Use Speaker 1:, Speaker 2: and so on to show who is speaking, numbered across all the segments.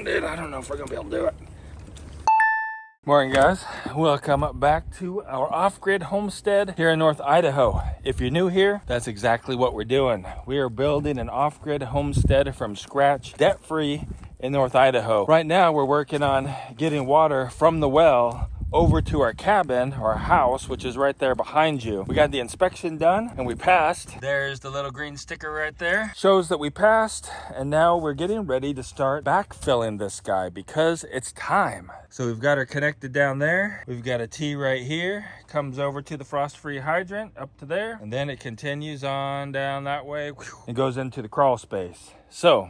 Speaker 1: on, dude. I don't know if we're gonna be able to do it. Morning, guys. Welcome back to our off-grid homestead here in North Idaho. If you're new here, that's exactly what we're doing. We are building an off-grid homestead from scratch, debt-free in North Idaho. Right now, we're working on getting water from the well over to our cabin, our house, which is right there behind you. We got the inspection done and we passed. There's the little green sticker right there. Shows that we passed, and now we're getting ready to start backfilling this guy because it's time. So we've got her connected down there. We've got a T right here. Comes over to the frost-free hydrant up to there, and then it continues on down that way and goes into the crawl space. So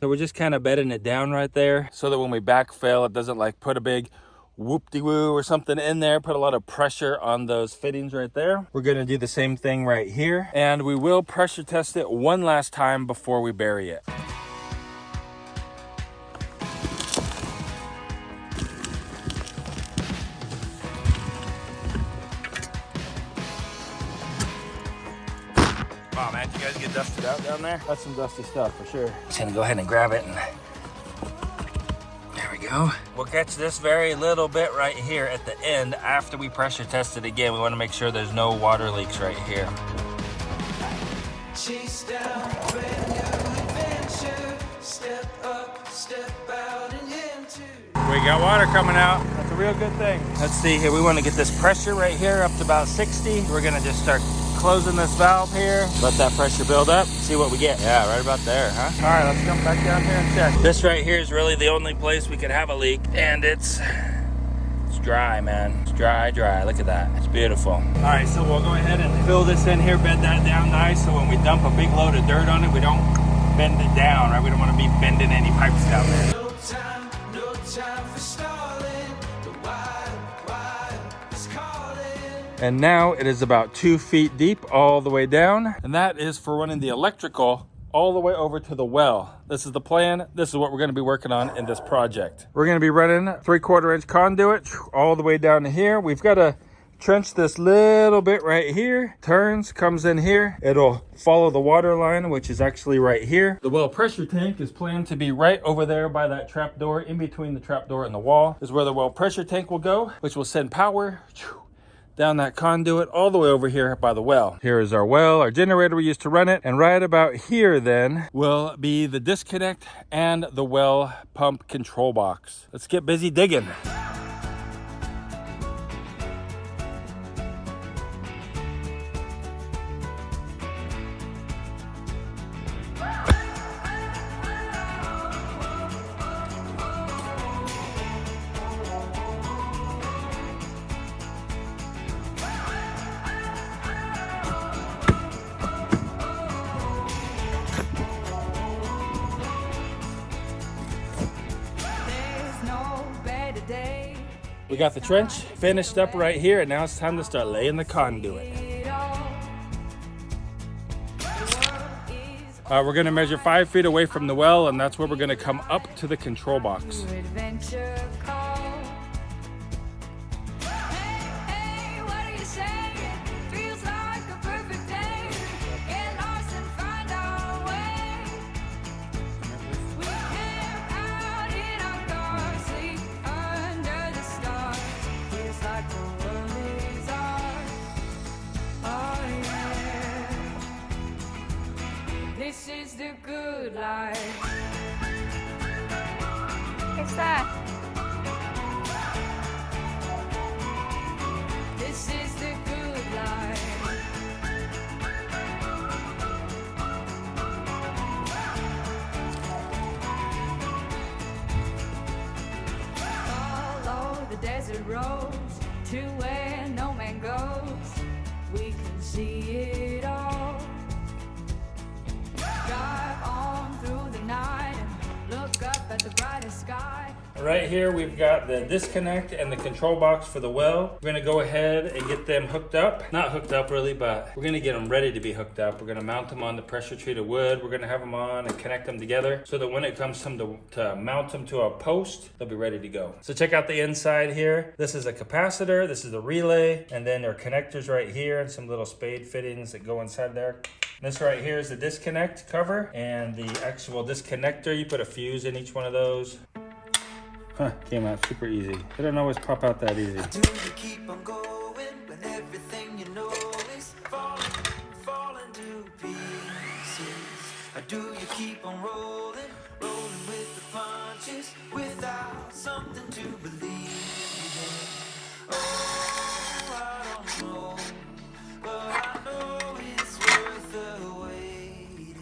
Speaker 1: we're just kind of bedding it down right there so that when we backfill, it doesn't like put a big whoop-de-woo or something in there, put a lot of pressure on those fittings right there. We're gonna do the same thing right here, and we will pressure test it one last time before we bury it. Oh man, you guys get dusted out down there? That's some dusty stuff for sure. Just gonna go ahead and grab it, and there we go. We'll catch this very little bit right here at the end after we pressure test it again. We wanna make sure there's no water leaks right here. Chase down brand new adventure. Step up, step out and into. We got water coming out. That's a real good thing. Let's see here. We wanna get this pressure right here up to about 60. We're gonna just start closing this valve here, let that pressure build up, see what we get. Yeah, right about there, huh? All right, let's come back down here and check. This right here is really the only place we could have a leak, and it's dry, man. It's dry. Look at that. It's beautiful. All right, so we'll go ahead and fill this in here, bed that down nice, so when we dump a big load of dirt on it, we don't bend it down, right? We don't want to be bending any pipes down there. No time for stalling. The wild is calling. And now it is about 2 feet deep all the way down. And that is for running the electrical all the way over to the well. This is the plan. This is what we're gonna be working on in this project. We're gonna be running 3/4 inch conduit all the way down to here. We've got to trench this little bit right here. Turns, comes in here. It'll follow the water line, which is actually right here. The well pressure tank is planned to be right over there by that trap door. In between the trap door and the wall is where the well pressure tank will go, which will send power down that conduit all the way over here by the well. Here is our well, our generator we used to run it, and right about here then will be the disconnect and the well pump control box. Let's get busy digging. We got the trench finished up right here, and now it's time to start laying the conduit. We're gonna measure 5 feet away from the well, and that's where we're gonna come up to the control box.
Speaker 2: This is the good life. What's that? This is the good life. Follow the desert roads to where no man goes. We can see it all. Drive on through the night and look up at the brightest sky.
Speaker 1: Right here we've got the disconnect and the control box for the well. We're gonna go ahead and get them hooked up. Not hooked up really, but we're gonna get them ready to be hooked up. We're gonna mount them on the pressure treated wood. We're gonna have them on and connect them together so that when it comes time to mount them to a post, they'll be ready to go. So check out the inside here. This is a capacitor, this is the relay, and then there are connectors right here and some little spade fittings that go inside there. This right here is the disconnect cover and the actual disconnector. You put a fuse in each one of those. Huh, came out super easy. They don't always pop out that easy.
Speaker 3: Do you keep on going when everything you know is falling to pieces? Or do you keep on rolling with the punches without something to believe in? Oh, I don't know, but I know it's worth the waiting.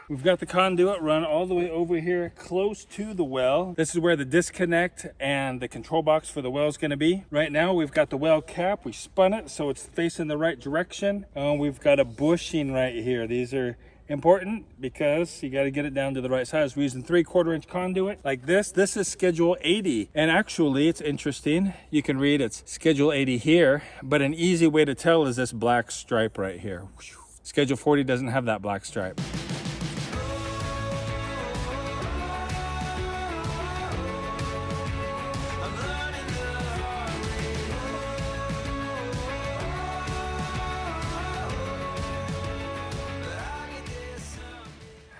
Speaker 1: We've got the conduit run all the way over here close to the well. This is where the disconnect and the control box for the well is going to be. Right now we've got the well cap. We spun it so it's facing the right direction. We've got a bushing right here. These are important because you got to get it down to the right size. We're using 3/4 inch conduit like this. This is schedule 80. And actually it's interesting. You can read it's schedule 80 here, but an easy way to tell is this black stripe right here. Schedule 40 doesn't have that black stripe.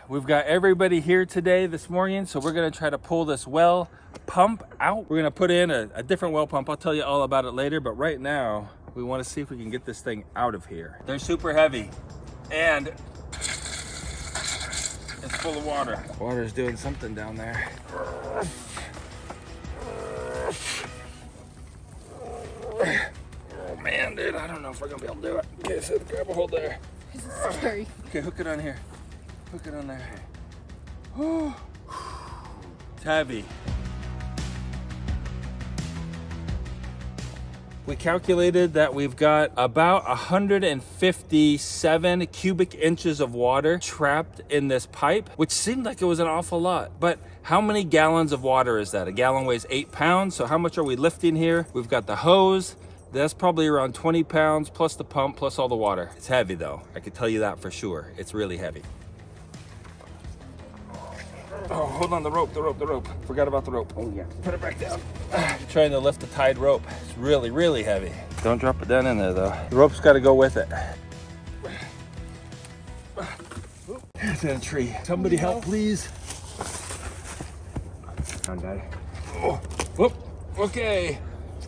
Speaker 1: We've got everybody here today this morning, so we're gonna try to pull this well pump out. We're gonna put in a different well pump. I'll tell you all about it later, but right now, we wanna see if we can get this thing out of here. They're super heavy, and it's full of water. Water's doing something down there. Oh man, dude, I don't know if we're gonna be able to do it. Okay, so grab a hold there.
Speaker 2: This is scary.
Speaker 1: Okay, hook it on here. Hook it on there. Oh, it's heavy. We calculated that we've got about 157 cubic inches of water trapped in this pipe, which seemed like it was an awful lot. But how many gallons of water is that? A gallon weighs 8 pounds. So how much are we lifting here? We've got the hose. That's probably around 20 pounds plus the pump plus all the water. It's heavy though. I can tell you that for sure. It's really heavy. Oh, hold on, the rope. Forgot about the rope. Oh yeah, put it back down. Trying to lift the tied rope. It's really, really heavy. Don't drop it down in there though. The rope's got to go with it. It's in a tree. Somebody help, please.
Speaker 4: On, Daddy.
Speaker 1: Oh, whoop. Okay.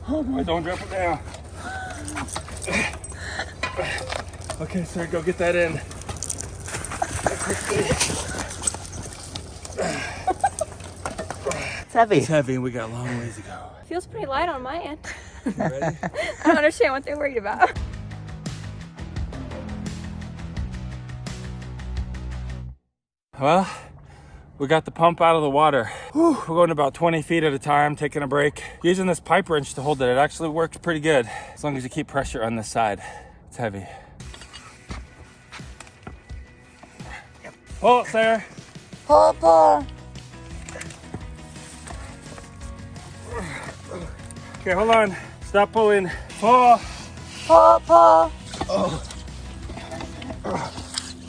Speaker 1: Oh, don't drop it down. Okay, sir, go get that in.
Speaker 4: It's heavy.
Speaker 1: It's heavy and we got a long ways to go.
Speaker 2: Feels pretty light on my end.
Speaker 1: Ready?
Speaker 2: I don't understand what they're worried about.
Speaker 1: Well, we got the pump out of the water. Whew, we're going about 20 feet at a time, taking a break. Using this pipe wrench to hold it, it actually works pretty good. As long as you keep pressure on this side. It's heavy. Pull it, Sarah.
Speaker 4: Pull.
Speaker 1: Okay, hold on. Stop pulling. Pull.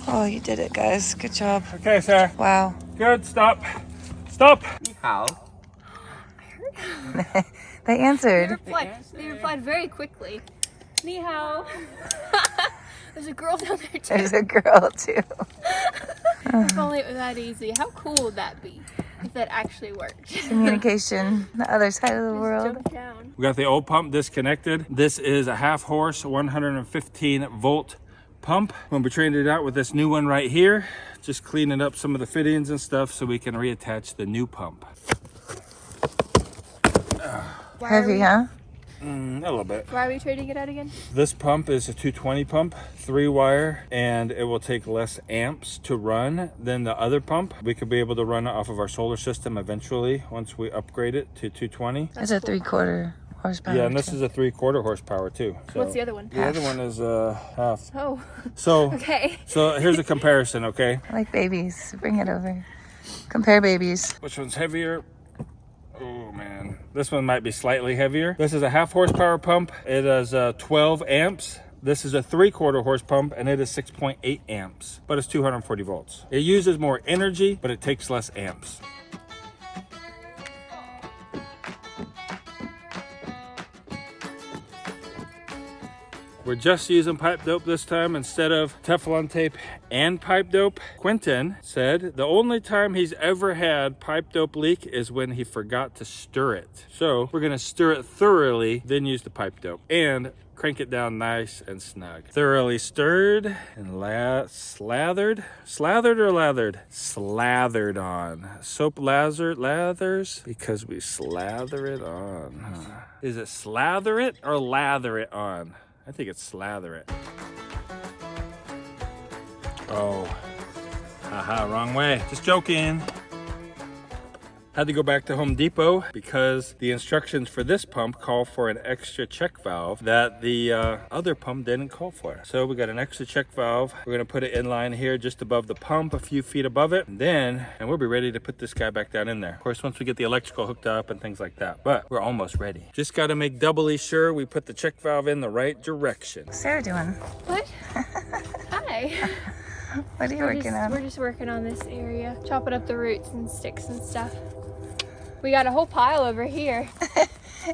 Speaker 4: Oh, you did it, guys. Good job.
Speaker 1: Okay, Sarah.
Speaker 4: Wow.
Speaker 1: Good, stop. Stop.
Speaker 4: How? They answered.
Speaker 2: They replied very quickly. Ni hao. There's a girl down there too.
Speaker 4: There's a girl, too.
Speaker 2: If only it was that easy. How cool would that be if that actually worked?
Speaker 4: Communication, the other side of the world.
Speaker 2: Jump down.
Speaker 1: We got the old pump disconnected. This is a 1/2 horse, 115 volt pump. When we trained it out with this new one right here, just cleaning up some of the fittings and stuff so we can reattach the new pump.
Speaker 4: Heavy, huh?
Speaker 1: A little bit.
Speaker 2: Why are we trading it out again?
Speaker 1: This pump is a 220 pump, 3-wire, and it will take less amps to run than the other pump. We could be able to run it off of our solar system eventually once we upgrade it to 220.
Speaker 4: It's a 3/4 horsepower.
Speaker 1: Yeah, and this
Speaker 4: too.
Speaker 1: is a 3/4 horsepower too. So
Speaker 2: What's the other one?
Speaker 1: the other one is half.
Speaker 2: Oh,
Speaker 1: So
Speaker 2: okay.
Speaker 1: so here's a comparison, okay?
Speaker 4: I like babies. Bring it over. Compare babies.
Speaker 1: Which one's heavier? This one might be slightly heavier. This is a 1/2 horsepower pump. It is 12 amps. This is a 3/4 horse pump and it is 6.8 amps, but it's 240 volts. It uses more energy, but it takes less amps. We're just using pipe dope this time instead of Teflon tape and pipe dope. Quentin said the only time he's ever had pipe dope leak is when he forgot to stir it. So we're gonna stir it thoroughly, then use the pipe dope and crank it down nice and snug. Thoroughly stirred and slathered on. Soap lathers because we slather it on. Huh? Is it slather it or lather it on? I think it's slather it. Oh, haha, wrong way. Just joking. Had to go back to Home Depot because the instructions for this pump call for an extra check valve that the other pump didn't call for. So we got an extra check valve. We're gonna put it in line here just above the pump, a few feet above it. And we'll be ready to put this guy back down in there. Of course, once we get the electrical hooked up and things like that, but we're almost ready. Just gotta make doubly sure we put the check valve in the right direction.
Speaker 4: What's Sarah doing?
Speaker 5: What? Hi.
Speaker 4: What are you working on?
Speaker 5: We're just working on this area, chopping up the roots and sticks and stuff. We got a whole pile over here.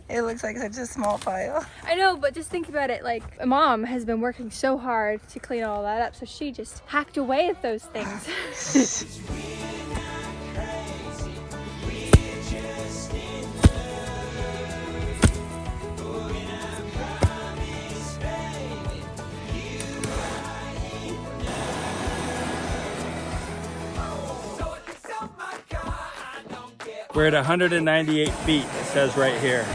Speaker 4: It looks like such a small pile.
Speaker 5: I know, but just think about it, like, Mom has been working so hard to clean all that up, so she just hacked away at those things.
Speaker 1: We're at 198 feet, it says right here.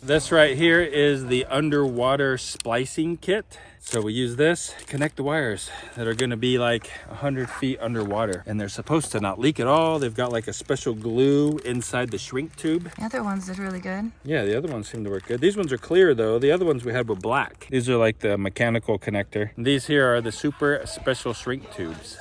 Speaker 1: This right here is the underwater splicing kit. So we use this to connect the wires that are gonna be like 100 feet underwater. And they're supposed to not leak at all. They've got like a special glue inside the shrink tube.
Speaker 4: The other ones did really good.
Speaker 1: Yeah, the other ones seem to work good. These ones are clear though. The other ones we had were black. These are like the mechanical connector. And these here are the super special shrink tubes.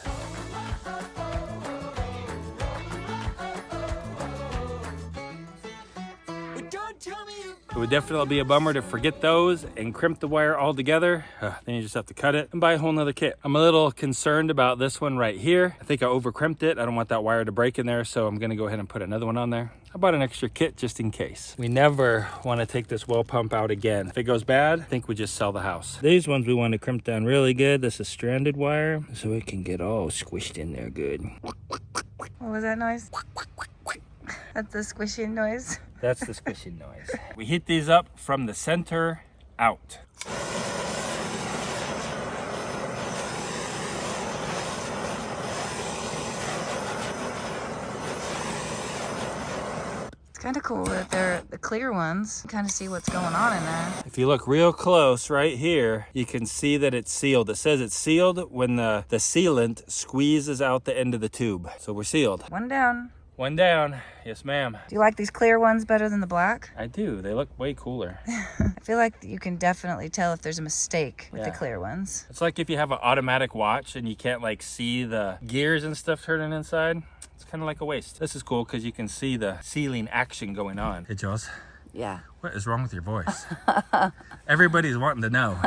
Speaker 1: It would definitely be a bummer to forget those and crimp the wire all together. Then you just have to cut it and buy a whole nother kit. I'm a little concerned about this one right here. I think I over crimped it. I don't want that wire to break in there, so I'm gonna go ahead and put another one on there. I bought an extra kit just in case. We never wanna take this well pump out again. If it goes bad, I think we just sell the house. These ones we want to crimp down really good. This is stranded wire, so it can get all squished in there good.
Speaker 4: What was that noise? That's the squishing noise.
Speaker 1: That's the squishing noise. We heat these up from the center out.
Speaker 4: It's kind of cool that they're the clear ones. Kind of see what's going on in there.
Speaker 1: If you look real close right here, you can see that it's sealed. It says it's sealed when the sealant squeezes out the end of the tube. So we're sealed.
Speaker 4: One down.
Speaker 1: One down. Yes, ma'am.
Speaker 4: Do you like these clear ones better than the black?
Speaker 1: I do. They look way cooler.
Speaker 4: I feel like you can definitely tell if there's a mistake with the
Speaker 1: Yeah.
Speaker 4: clear ones.
Speaker 1: It's like if you have an automatic watch and you can't like see the gears and stuff turning inside. It's kind of like a waste. This is cool because you can see the sealing action going on. Hey, Jaws.
Speaker 4: Yeah.
Speaker 1: What is wrong with your voice? Everybody's wanting to know.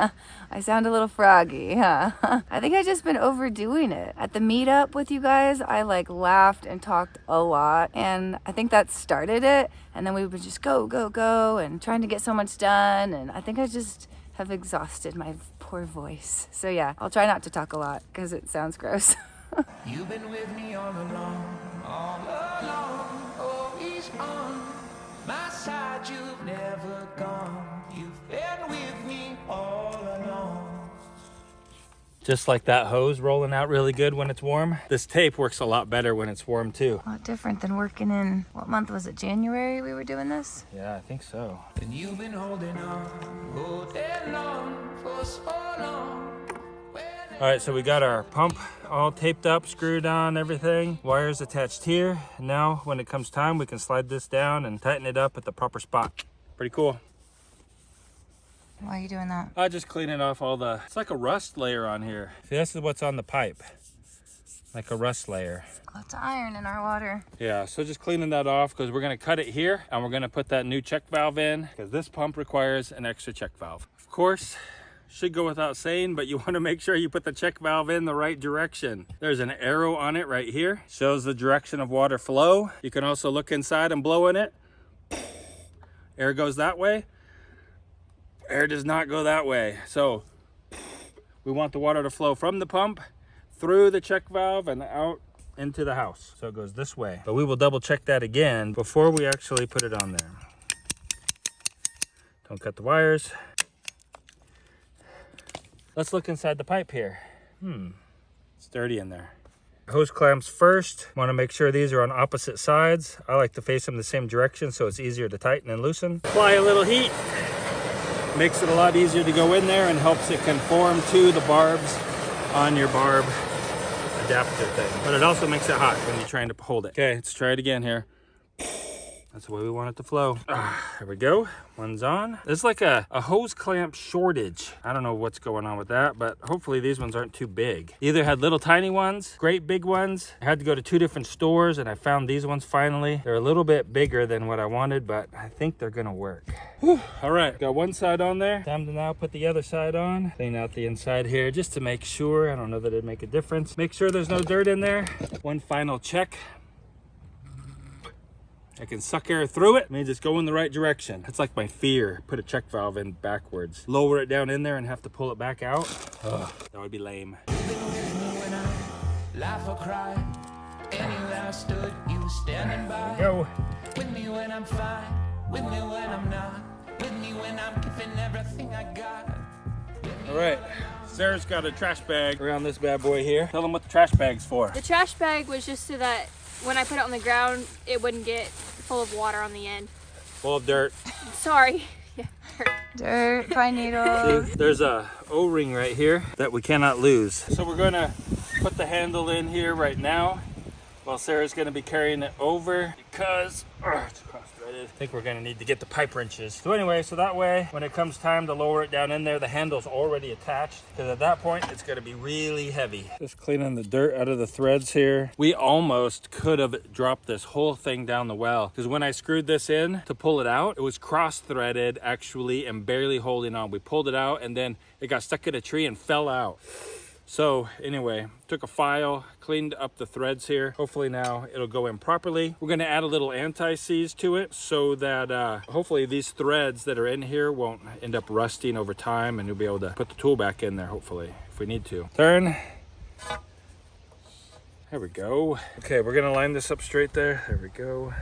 Speaker 4: I sound a little froggy, huh? I think I just been overdoing it. At the meetup with you guys, I like laughed and talked a lot, and I think that started it. And then we would just go, go, go, and trying to get so much done. And I think I just have exhausted my poor voice. So yeah, I'll try not to talk a lot because it sounds gross.
Speaker 3: You've been with me all along, always on my side. You've never gone. You've been with me all along.
Speaker 1: Just like that hose rolling out really good when it's warm. This tape works a lot better when it's warm too.
Speaker 4: A lot different than working in, what month was it? January we were doing this?
Speaker 1: Yeah, I think so.
Speaker 3: And you've been holding on for so long.
Speaker 1: All right, so we got our pump all taped up, screwed on, everything. Wires attached here. Now, when it comes time, we can slide this down and tighten it up at the proper spot. Pretty cool.
Speaker 4: Why are you doing that?
Speaker 1: Just cleaning off all the, it's like a rust layer on here. See, this is what's on the pipe. like a rust layer.
Speaker 4: Lots of iron in our water.
Speaker 1: Yeah, so just cleaning that off because we're gonna cut it here and we're gonna put that new check valve in because this pump requires an extra check valve. Of course, should go without saying, but you want to make sure you put the check valve in the right direction. There's an arrow on it right here. Shows the direction of water flow. You can also look inside and blow in it. Air goes that way. Air does not go that way. So we want the water to flow from the pump through the check valve and out into the house. So it goes this way. But we will double check that again before we actually put it on there. Don't cut the wires. Let's look inside the pipe here. It's dirty in there. Hose clamps first. Want to make sure these are on opposite sides. I like to face them the same direction so it's easier to tighten and loosen. Apply a little heat. Makes it a lot easier to go in there and helps it conform to the barbs on your barb adapter thing. But it also makes it hot when you're trying to hold it. Okay, let's try it again here. That's the way we want it to flow. There we go. One's on. There's like a hose clamp shortage. I don't know what's going on with that, but hopefully these ones aren't too big. Either had little tiny ones, great big ones. I had to go to 2 different stores and I found these ones finally. They're a little bit bigger than what I wanted, but I think they're gonna work. Whew. All right, got one side on there. Time to now put the other side on. Clean out the inside here just to make sure. I don't know that it'd make a difference. Make sure there's no dirt in there. One final check. I can suck air through it. It means it's going the right direction. That's like my fear. Put a check valve in backwards. Lower it down in there and have to pull it back out. Ugh, that would be lame.
Speaker 3: Laugh or cry. Anywhere I stood, you were standing by.
Speaker 1: Go.
Speaker 3: With me when I'm fine. With me when I'm not. With me when I'm giving everything I got.
Speaker 1: All right. Sarah's got a trash bag around this bad boy here. Tell them what the trash bag's for.
Speaker 5: The trash bag was just so that when I put it on the ground, it wouldn't get full of water on the end.
Speaker 1: Full of dirt.
Speaker 5: Sorry. Yeah,
Speaker 4: Dirt, pine needles.
Speaker 1: See, there's a O-ring right here that we cannot lose. So we're gonna put the handle in here right now while Sarah's gonna be carrying it over because it's cross-threaded. I think we're gonna need to get the pipe wrenches. So anyway, so that way when it comes time to lower it down in there, the handle's already attached because at that point it's gonna be really heavy. Just cleaning the dirt out of the threads here. We almost could have dropped this whole thing down the well because when I screwed this in to pull it out, it was cross-threaded actually and barely holding on. We pulled it out and then it got stuck in a tree and fell out. So anyway, took a file, cleaned up the threads here. Hopefully now it'll go in properly. We're gonna add a little anti-seize to it so that hopefully these threads that are in here won't end up rusting over time and you'll be able to put the tool back in there hopefully, if we need to. Turn. There we go. Okay, we're gonna line this up straight there. There we go.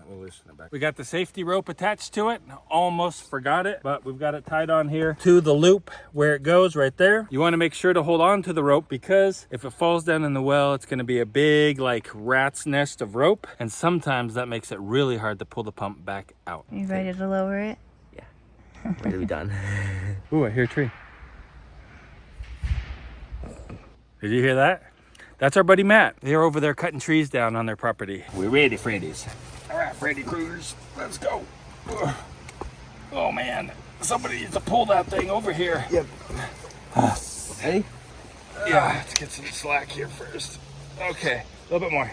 Speaker 1: We'll loosen it back. We got the safety rope attached to it. Almost forgot it, but we've got it tied on here to the loop where it goes right there. You want to make sure to hold on to the rope because if it falls down in the well, it's going to be a big like rat's nest of rope. And sometimes that makes it really hard to pull the pump back out.
Speaker 4: You ready to lower it?
Speaker 6: Yeah, ready to be done.
Speaker 1: Ooh, I hear a tree. Did you hear that? That's our buddy Matt. They're over there cutting trees down on their property. We're ready, Freddy's. All right, Freddy Kruegers, let's go. Ugh. Oh man, somebody needs to pull that thing over here.
Speaker 6: Yep. Ready?
Speaker 1: Yeah, let's get some slack here first. Okay, a little bit more.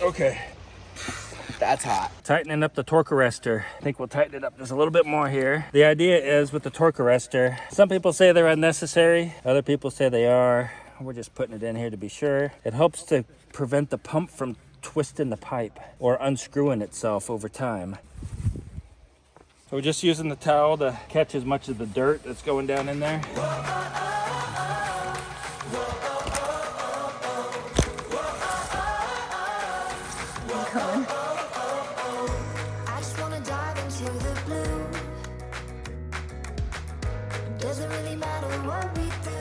Speaker 1: Okay.
Speaker 6: That's hot.
Speaker 1: Tightening up the torque arrestor. I think we'll tighten it up just a little bit more here. The idea is with the torque arrestor, some people say they're unnecessary. Other people say they are. We're just putting it in here to be sure. It helps to prevent the pump from twisting the pipe or unscrewing itself over time. So we're just using the towel to catch as much of the dirt that's going down in there.
Speaker 7: I just wanna dive into the blue. Doesn't really matter what we do.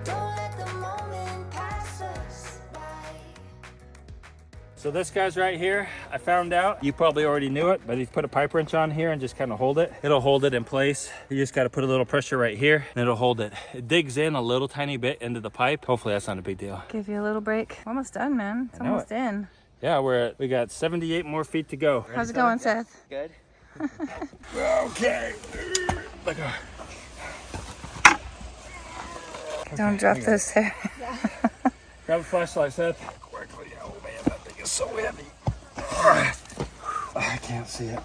Speaker 7: Don't let the moment pass us by.
Speaker 1: So this guy's right here, I found out, you probably already knew it, but he's put a pipe wrench on here and just kind of hold it. It'll hold it in place. You just got to put a little pressure right here and it'll hold it. It digs in a little tiny bit into the pipe. Hopefully that's not a big deal.
Speaker 4: Give you a little break. Almost done, man. It's almost in.
Speaker 1: Yeah, we got 78 more feet to go.
Speaker 4: How's it going, Seth?
Speaker 6: Good.
Speaker 1: Okay.
Speaker 4: Don't drop this hair.
Speaker 1: Grab a flashlight, Seth. Quickly. Oh man, that thing is so heavy. I can't see it.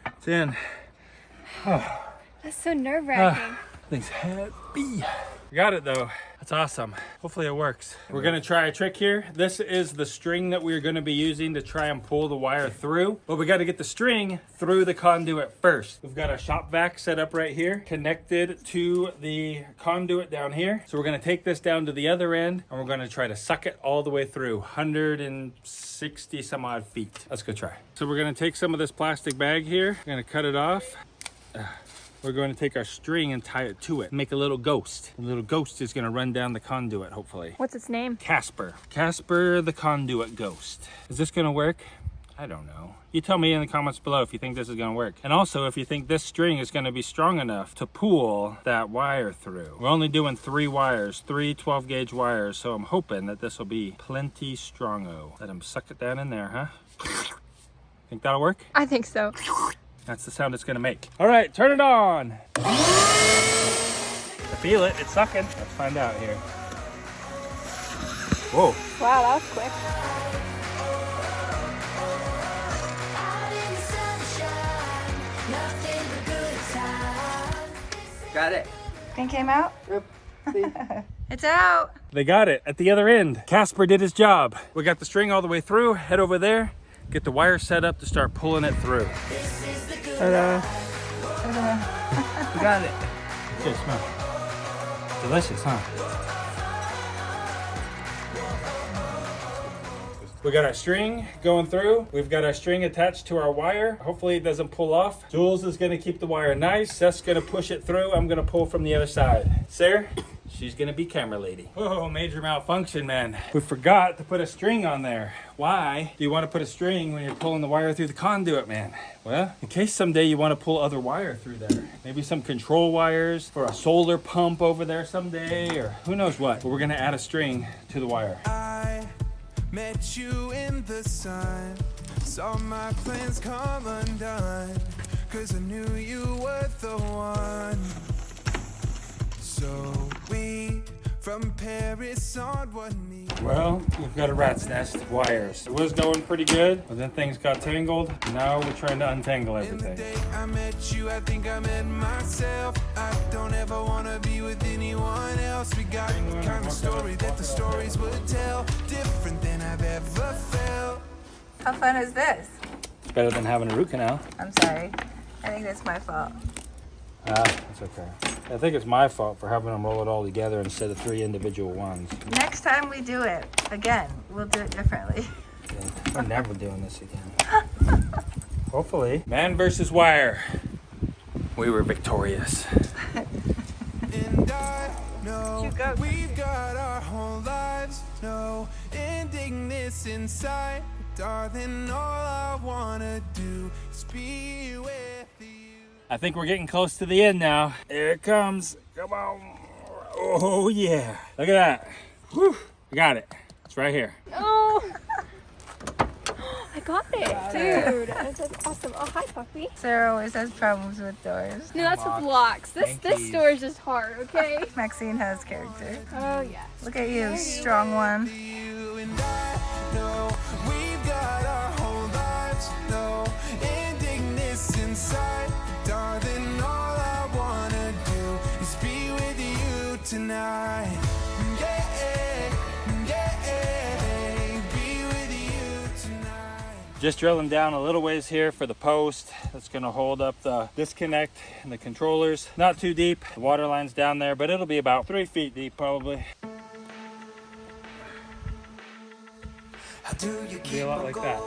Speaker 1: It's in. Oh,
Speaker 5: That's so nerve-wracking.
Speaker 1: thing's heavy. Got it though. That's awesome. Hopefully it works. We're gonna try a trick here. This is the string that we're gonna be using to try and pull the wire through, but we gotta get the string through the conduit first. We've got a shop vac set up right here, connected to the conduit down here. So we're gonna take this down to the other end and we're gonna try to suck it all the way through, 160 some odd feet. Let's go try. So we're gonna take some of this plastic bag here, we're gonna cut it off. We're going to take our string and tie it to it. Make a little ghost. The little ghost is going to run down the conduit, hopefully.
Speaker 5: What's its name?
Speaker 1: Casper. Casper the conduit ghost. Is this going to work? I don't know. You tell me in the comments below if you think this is going to work. And also if you think this string is going to be strong enough to pull that wire through. We're only doing 3 wires, 3 12-gauge wires. So I'm hoping that this will be plenty strongo. Let him suck it down in there, huh? Think that'll work?
Speaker 5: I think so.
Speaker 1: That's the sound it's gonna make. All right, turn it on. I feel it, it's sucking. Let's find out here. Whoa.
Speaker 5: Wow, that was quick.
Speaker 6: Got it.
Speaker 4: Thing came out?
Speaker 6: Yep.
Speaker 4: It's out.
Speaker 1: They got it at the other end. Casper did his job. We got the string all the way through, head over there, get the wire set up to start pulling it through.
Speaker 6: Ta-da. You got it.
Speaker 1: Good smell. Delicious, huh? We got our string going through. We've got our string attached to our wire. Hopefully it doesn't pull off. Jules is gonna keep the wire nice. Seth's gonna push it through. I'm gonna pull from the other side. Sarah, she's gonna be camera lady. Oh, major malfunction, man. We forgot to put a string on there. Why do you want to put a string when you're pulling the wire through the conduit, man? Well, in case someday you want to pull other wire through there. Maybe some control wires for a solar pump over there someday, or who knows what. But we're gonna add a string to the wire.
Speaker 3: I met you in the sun, saw my plans come undone, 'cause I knew you were the one. So we from Paris on one knee.
Speaker 1: Well, we've got a rat's nest of wires. It was going pretty good, but then things got tangled. Now we're trying to untangle
Speaker 3: In the
Speaker 1: everything.
Speaker 3: day I met you, I think I met myself. I don't ever wanna be with anyone else. We got the kind of story that the stories would tell, different than I've ever felt.
Speaker 4: How fun is this?
Speaker 1: It's better than having a root canal.
Speaker 4: I'm sorry. I think that's my fault.
Speaker 1: That's okay. I think it's my fault for having them roll it all together instead of 3 individual ones.
Speaker 4: Next time we do it, again, we'll do it differently.
Speaker 1: Yeah, we're never doing this again. Hopefully. Man versus wire. We were victorious.
Speaker 3: And I know
Speaker 4: You go.
Speaker 3: we've got our whole lives, no ending this inside. Darling, all I wanna do is be with you.
Speaker 1: I think we're getting close to the end now. Here it comes. Come on. Oh yeah. Look at that. Whew. We got it. It's right here.
Speaker 5: Oh! I got it, dude. That's awesome. Oh, hi, puppy.
Speaker 4: Sarah always has problems with doors.
Speaker 5: No, that's with locks. This door is just hard, okay?
Speaker 4: Maxine has character.
Speaker 5: Oh, yeah.
Speaker 4: Look at you, strong one.
Speaker 3: You and I know we've got our whole lives, no ending this inside. Darling, all I wanna do is be with you tonight. Be with you tonight.
Speaker 1: Just drilling down a little ways here for the post that's going to hold up the disconnect and the controllers. Not too deep. The water line's down there, but it'll be about 3 feet deep probably.
Speaker 3: How do you
Speaker 1: Be
Speaker 3: keep
Speaker 1: a lot
Speaker 3: on
Speaker 1: like
Speaker 3: going?
Speaker 1: that.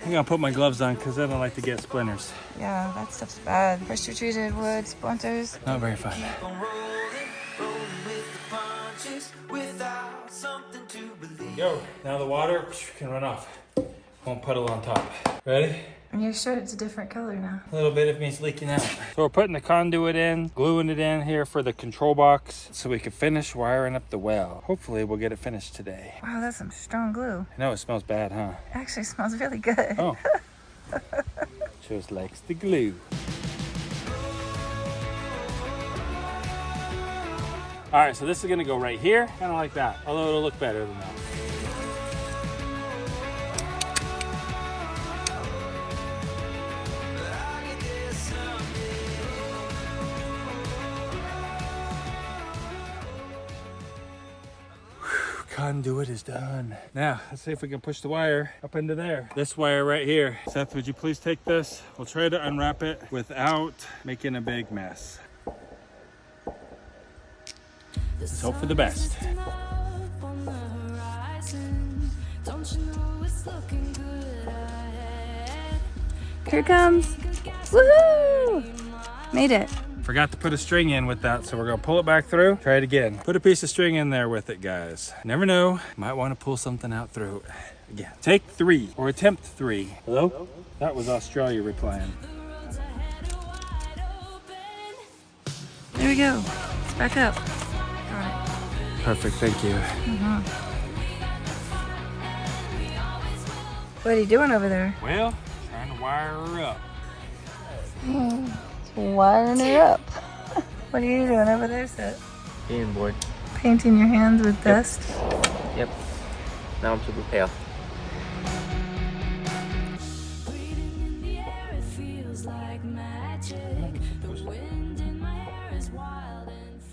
Speaker 1: I'm gonna put my gloves on because I don't like to get splinters.
Speaker 4: Yeah, that stuff's bad. Pressure treated wood, splinters.
Speaker 1: Not very fun.
Speaker 3: Keep on rolling with the punches, without something to believe.
Speaker 1: Go. Now the water can run off. Won't puddle on top. Ready?
Speaker 4: And your shirt's a different color now.
Speaker 1: A little bit of me's leaking out. So we're putting the conduit in, gluing it in here for the control box so we can finish wiring up the well. Hopefully we'll get it finished today.
Speaker 4: Wow, that's some strong glue.
Speaker 1: I know it smells bad, huh?
Speaker 4: It actually smells really good.
Speaker 1: Oh. Just likes the glue. All right, so this is gonna go right here, kind of like that, although it'll look better than that. Conduit is done. Now, let's see if we can push the wire up into there. This wire right here. Seth, would you please take this? We'll try to unwrap it without making a big mess. Let's hope for the best.
Speaker 4: Here it comes. Woohoo! Made it.
Speaker 1: Forgot to put a string in with that, so we're gonna pull it back through. Try it again. Put a piece of string in there with it, guys. Never know, might want to pull something out through it. Again, take 3 or attempt 3. Hello? That was Australia replying.
Speaker 4: There we go. It's back up. Got it.
Speaker 1: Perfect, thank you.
Speaker 4: What are you doing over there?
Speaker 1: Well, trying to wire her up.
Speaker 4: Wiring her up. What are you doing over there, Seth?
Speaker 6: Being bored.
Speaker 4: Painting your hands with dust?
Speaker 6: Yep. Now I'm super pale.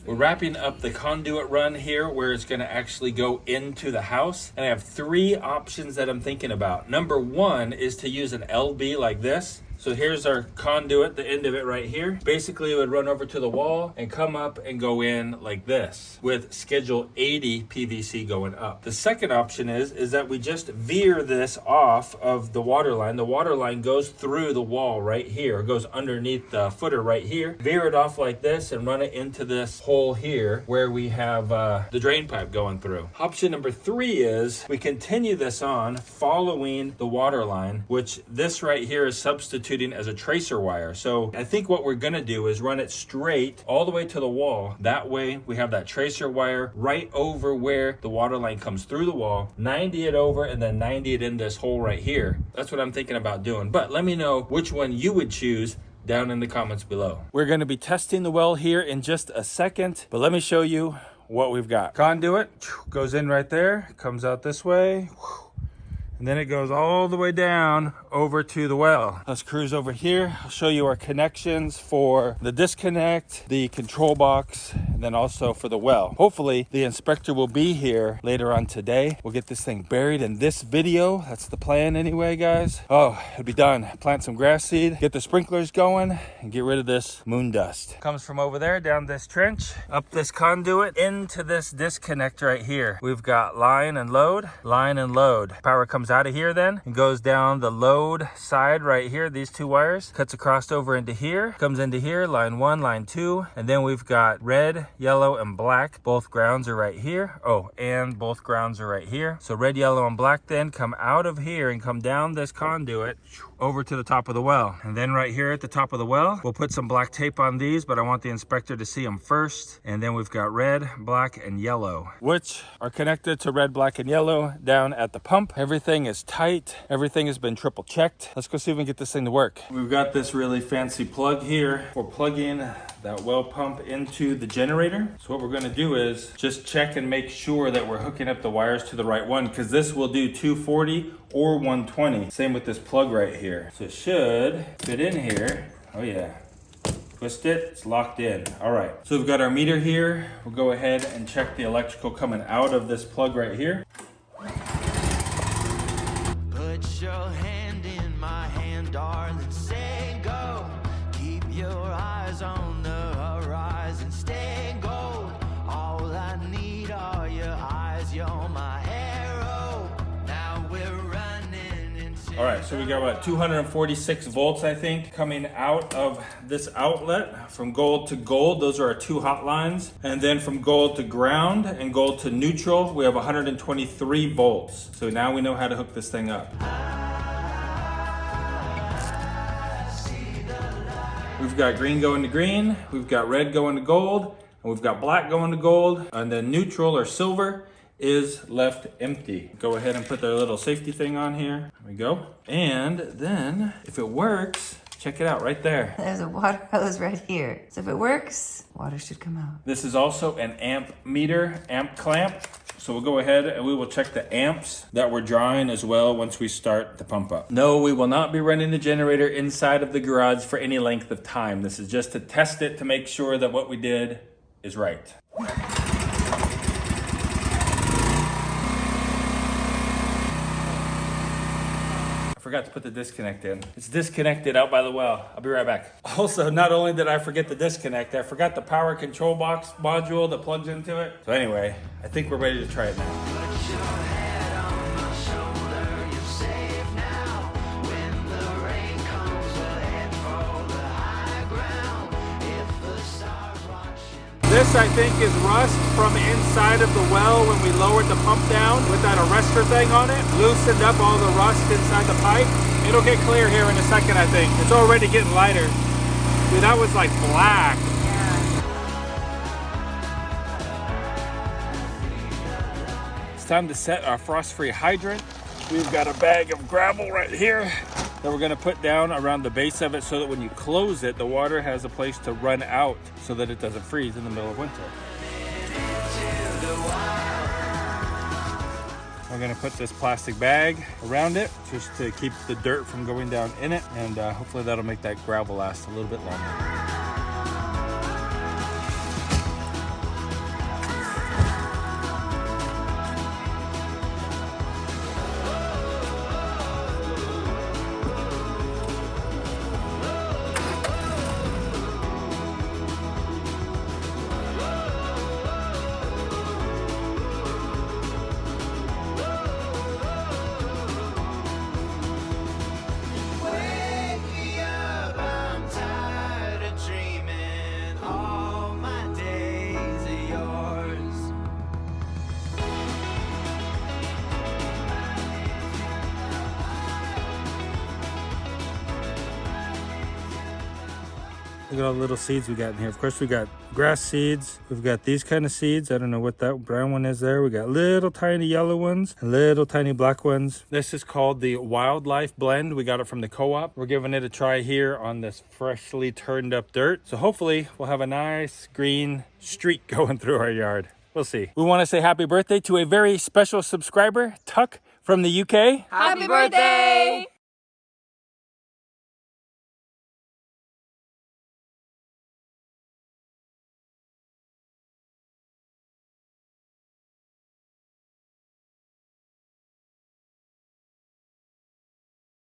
Speaker 1: We're wrapping up the conduit run here where it's gonna actually go into the house. And I have 3 options that I'm thinking about. Number 1 is to use an LB like this. So here's our conduit, the end of it right here. Basically, it would run over to the wall and come up and go in like this with schedule 80 PVC going up. The second option is that we just veer this off of the water line. The water line goes through the wall right here. It goes underneath the footer right here. Veer it off like this and run it into this hole here where we have the drain pipe going through. Option number 3 is we continue this on following the water line, which this right here is substituting as a tracer wire. So I think what we're gonna do is run it straight all the way to the wall. That way we have that tracer wire right over where the water line comes through the wall, 90 it over and then 90 it in this hole right here. That's what I'm thinking about doing. But let me know which one you would choose down in the comments below. We're gonna be testing the well here in just a second, but let me show you what we've got. Conduit goes in right there, comes out this way. And then it goes all the way down over to the well. Let's cruise over here. I'll show you our connections for the disconnect, the control box, and then also for the well. Hopefully the inspector will be here later on today. We'll get this thing buried in this video. That's the plan anyway, guys. Oh, it'll be done. Plant some grass seed, get the sprinklers going, and get rid of this moon dust. Comes from over there, down this trench, up this conduit, into this disconnect right here. We've got line and load, line and load. Power comes out of here then and goes down the load side right here. These 2 wires cuts across over into here, comes into here, line 1, line 2, and then we've got red, yellow, and black. Both grounds are right here. Oh, and both grounds are right here. So red, yellow, and black then come out of here and come down this conduit over to the top of the well. And then right here at the top of the well, we'll put some black tape on these, but I want the inspector to see them first. And then we've got red, black, and yellow, which are connected to red, black, and yellow down at the pump. Everything is tight. Everything has been triple checked. Let's go see if we can get this thing to work. We've got this really fancy plug here for plugging that well pump into the generator. So what we're gonna do is just check and make sure that we're hooking up the wires to the right one, because this will do 240 or 120. Same with this plug right here. So it should fit in here. Oh yeah. Twist it, it's locked in. All right, so we've got our meter here. We'll go ahead and check the electrical coming out of this plug right here.
Speaker 3: Put your hand in my hand, darling, say go. Keep your eyes on the horizon, stay gold. All I need are your eyes, you're my arrow. Now we're running into.
Speaker 1: All right, so we got about 246 volts, I think, coming out of this outlet from gold to gold. Those are our 2 hot lines. And then from gold to ground and gold to neutral, we have 123 volts. So now we know how to hook this thing up. We've got green going to green, we've got red going to gold, and we've got black going to gold, and then neutral or silver is left empty. Go ahead and put their little safety thing on here. There we go. And then if it works, Check it out right there.
Speaker 4: There's a water hose right here. So if it works, water should come out.
Speaker 1: This is also an amp meter, amp clamp. So we'll go ahead and we will check the amps that we're drawing as well once we start the pump up. No, we will not be running the generator inside of the garage for any length of time. This is just to test it to make sure that what we did is right. I forgot to put the disconnect in. It's disconnected out by the well. I'll be right back. Also, not only did I forget the disconnect, I forgot the power control box module that plugs into it. So anyway, I think we're ready to try it now. This, I think, is rust from inside of the well when we lowered the pump down with that arrestor thing on it. Loosened up all the rust inside the pipe. It'll get clear here in a second, I think. It's already getting lighter. Dude, that was like black. It's time to set our frost-free hydrant. We've got a bag of gravel right here that we're gonna put down around the base of it so that when you close it, the water has a place to run out so that it doesn't freeze in the middle of winter. We're gonna put this plastic bag around it just to keep the dirt from going down in it, and hopefully that'll make that gravel last a little bit longer. Look at all the little seeds we got in here. Of course, we got grass seeds. We've got these kind of seeds. I don't know what that brown one is there. We got little tiny yellow ones and little tiny black ones. This is called the Wildlife Blend. We got it from the co-op. We're giving it a try here on this freshly turned up dirt. So hopefully we'll have a nice green streak going through our yard. We'll see. We want to say happy birthday to a very special subscriber, Tuck from the UK.
Speaker 4: Happy birthday!